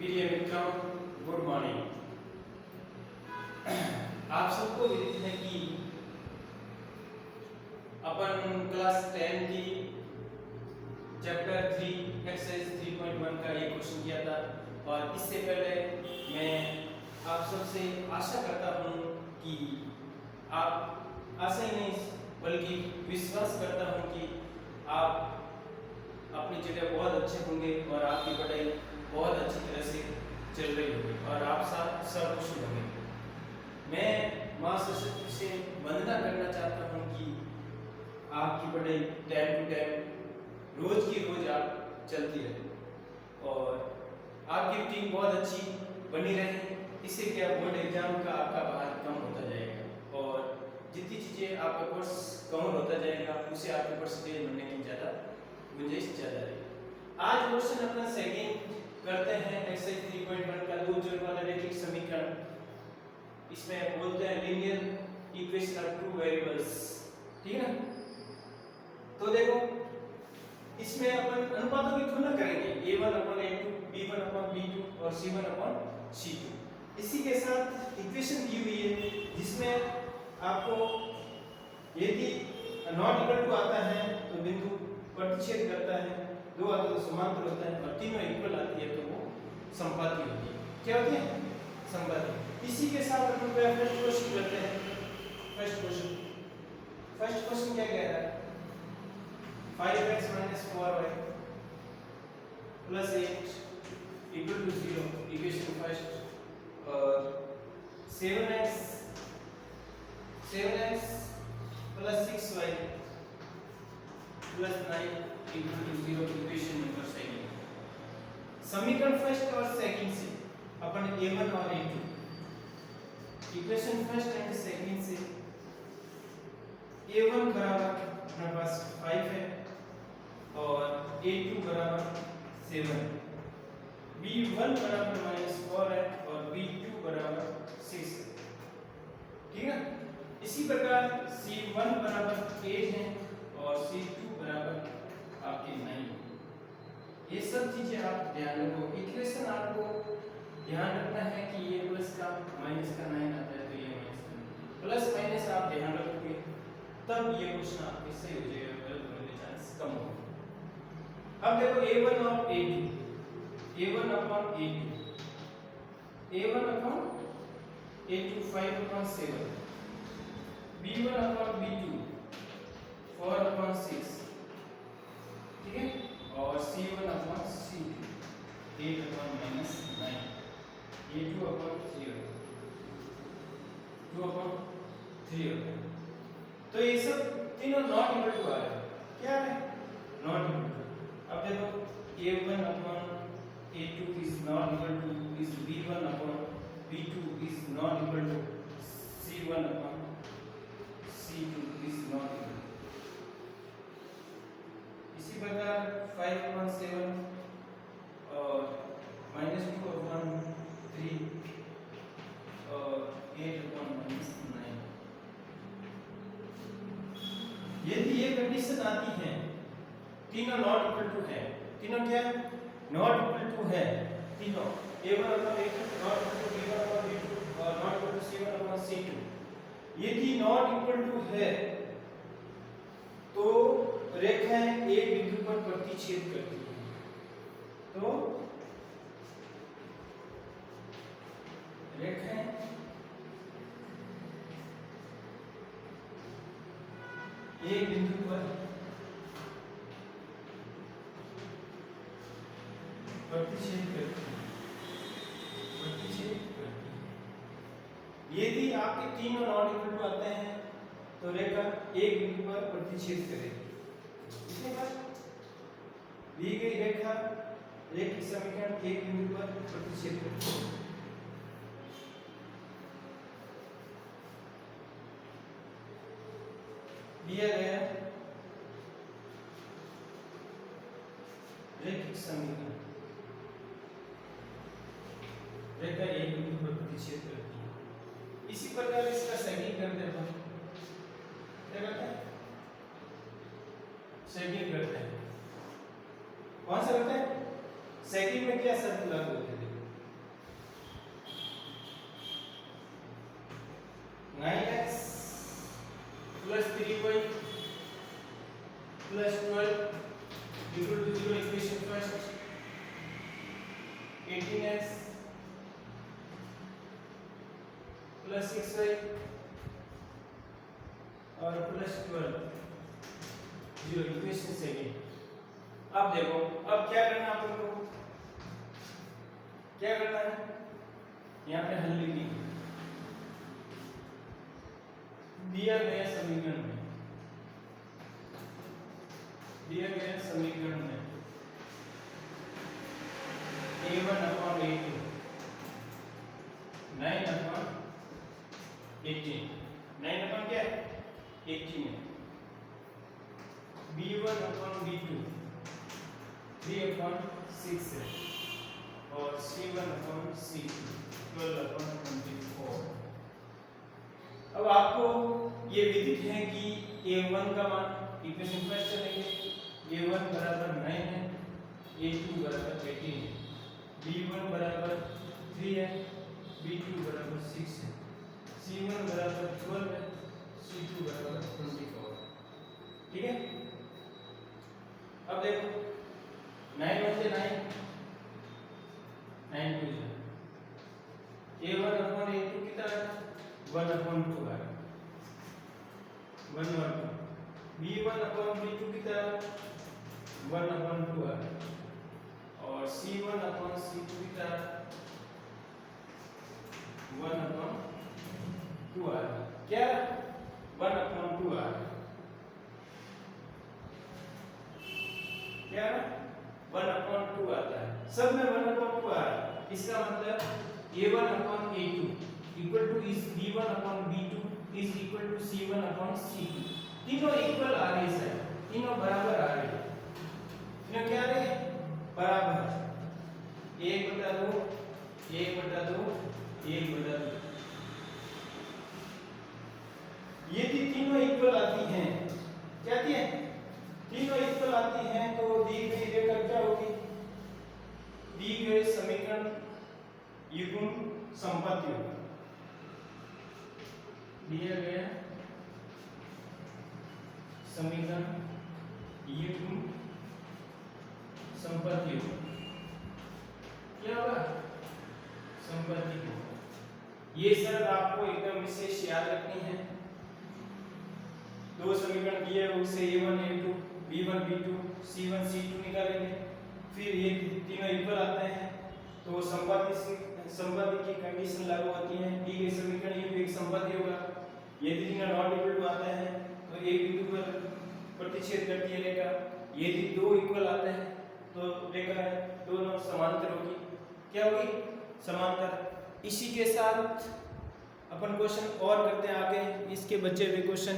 प्रिय मित्रों, good morning. आप सबको विदित है कि अपन क्लास 10 की चैप्टर 3 एक्सरसाइज 3.1 का ये क्वेश्चन किया था और इससे पहले मैं आप सबसे आशा करता हूँ कि आप आशा ही नहीं बल्कि विश्वास करता हूँ कि आप अपनी जगह बहुत अच्छे होंगे और आपकी पढ़ाई बहुत अच्छी तरह से चल रही होगी और आप सब खुश होंगे। मैं माँ सरस्वती से वंदना करना चाहता हूँ कि आपकी पढ़ाई टाइम टू टाइम रोज की रोज आप चलती रहे और आपकी रूटीन बहुत अच्छी बनी रहे। इससे क्या बोर्ड एग्जाम का आपका भार कम होता जाएगा और जितनी चीज़ें आपका कोर्स कवर होता जाएगा उससे आपके परसेंटेज बनने की ज़्यादा गुंजाइश ज़्यादा रहेगी। आज क्वेश्चन अपना सेकंड करते हैं एक्सरसाइज 3.1 का दो चर वाला रैखिक समीकरण। इसमें बोलते हैं linear equation of two variables, ठीक है ना। तो देखो इसमें अपन अनुपातों की तुलना करेंगे a1/a2, b1/b2 और c1/c2। इसी के साथ इक्वेशन दी हुई है जिसमें आपको यदि नॉट इक्वल टू आता है तो बिंदु प्रतिच्छेद करता है, दो आता तो समांतर होता है और तीनों इक्वल आती है तो वो संपाती होती है। क्या होती है? संपाती। इसी के साथ अपन फर्स्ट क्वेश्चन करते हैं। फर्स्ट क्वेश्चन क्या कह रहा है? 5x - 4y + 8 = 0 इक्वेशन फर्स्ट और 7x + 6y + 9 = 0 equation number second. समीकरण फर्स्ट और सेकंड से अपन a1 और a2 equation first and second से a1 बराबर अपने पास 5 है और a2 बराबर 7 है, b1 बराबर -4 है और b2 बराबर 6 है, ठीक है। इसी प्रकार c1 बराबर 8 है और c2 बराबर आपके 9 है। ये सब चीजें आप ध्यान रखो। इक्वेशन आपको ध्यान रखना है कि ये प्लस का माइनस का 9 आता है तो ये माइनस का प्लस माइनस आप ध्यान रखोगे तब ये क्वेश्चन आपके सही हो जाएगा, गलत होने के चांस कम होंगे। अब देखो a1 और a2 5/7 b1/b2 4/6, ठीक है, और c1/c2 8/-9 a2/3 2/3। तो ये सब तीनों नॉट इक्वल टू आ रहे हैं। क्या है? Not equal to. अब देखो a1/a2 is not equal to is b1/b2 is not equal to c1/c2 is not equal to। इसी प्रकार 5/7 और -2/3 और 8/9। यदि ये कंडीशन आती है तीनों नॉट इक्वल टू है, तीनों क्या है? नॉट इक्वल टू है तीनों, a1/a2 not equal to b1/b2 और नॉट इक्वल टू c1/c2। यदि नॉट इक्वल टू है तो रेखाएं एक बिंदु पर प्रतिच्छेद करती हैं। तो रेखाएं एक बिंदु पर प्रतिच्छेद करती है। यदि आपके तीनों नॉट इक्वल टू आते हैं तो रेखा एक बिंदु पर प्रतिच्छेद करेगी। इसके बाद दी गई रेखा रैखिक समीकरण एक बिंदु पर प्रतिच्छेद करेगी। दिया गया रैखिक समीकरण रेखा एक बिंदु पर प्रतिच्छेद करती है। इसी प्रकार इसका सेकंड करते हैं। क्या करते हैं? सेकंड करते हैं। कौन सा करते हैं? सेकंड में क्या शर्त लागू होती है? प्लस 6y और प्लस 12 0 इक्वेशन सेकंड। अब देखो अब क्या करना है अपन को, क्या करना है, यहाँ पे हल लिखिए दिया गया समीकरण में, दिया गया समीकरण में a1 upon a2 9 upon 18, 9 upon क्या है 18 है, b1 अपॉन b2 3 अपॉन 6 है और c1 अपॉन c2 12 अपॉन 24। अब आपको ये विदित है कि a1 का मान इक्वेशन फर्स्ट चलेंगे a1 बराबर 9 है, a2 बराबर 18 है, b1 बराबर 3 है, b2 बराबर 6 है, c1 बराबर 12 है, c2 बराबर 24। ठीक है। अब देखो 9 बचे 9 9 2 a1 अपॉन a2 कितना है 1 अपॉन 2 है 1 और 2, b1 अपॉन b2 कितना है 1 अपॉन 2 है और c1 अपॉन c2 कितना है 1 अपॉन 2 है, क्या 1 अपॉन 2 है, क्या 1 अपॉन 2 आता है, सब में 1 अपॉन 2 आ रहा है। इसका मतलब a1 upon a2 equal to is b1 upon b2 is equal to c1 upon c2, तीनों इक्वल आ रहे हैं, तीनों बराबर आ रहे हैं, तीनों क्या आ रहे हैं बराबर, 1/2 1/2 1/2। यदि तीनों इक्वल आती हैं, क्या आती हैं तीनों इक्वल आती हैं तो दी गई रेखा क्या होगी, दी गए समीकरण युग्म संपत्ति होगा, दिया गया समीकरण युग्म संपत्ति होगा, क्या होगा संपत्ति होगा। ये शर्त आपको एकदम विशेष याद रखनी है। दो समीकरण दिए उससे a1 a2 b1 b2 c1 c2 निकालेंगे, फिर ये तीनों इक्वल आते हैं तो संपत्ति की कंडीशन लागू होती है, दी गई समीकरण ये एक संपत्ति होगा, यदि तीनों नॉट इक्वल टू आते हैं तो एक बिंदु पर प्रतिच्छेद करती है रेखा, यदि दो इक्वल आते हैं तो रेखा दोनों समांतर होगी, क्या होगी समांतर। इसी के साथ अपन क्वेश्चन और करते हैं आगे, इसके बचे हुए क्वेश्चन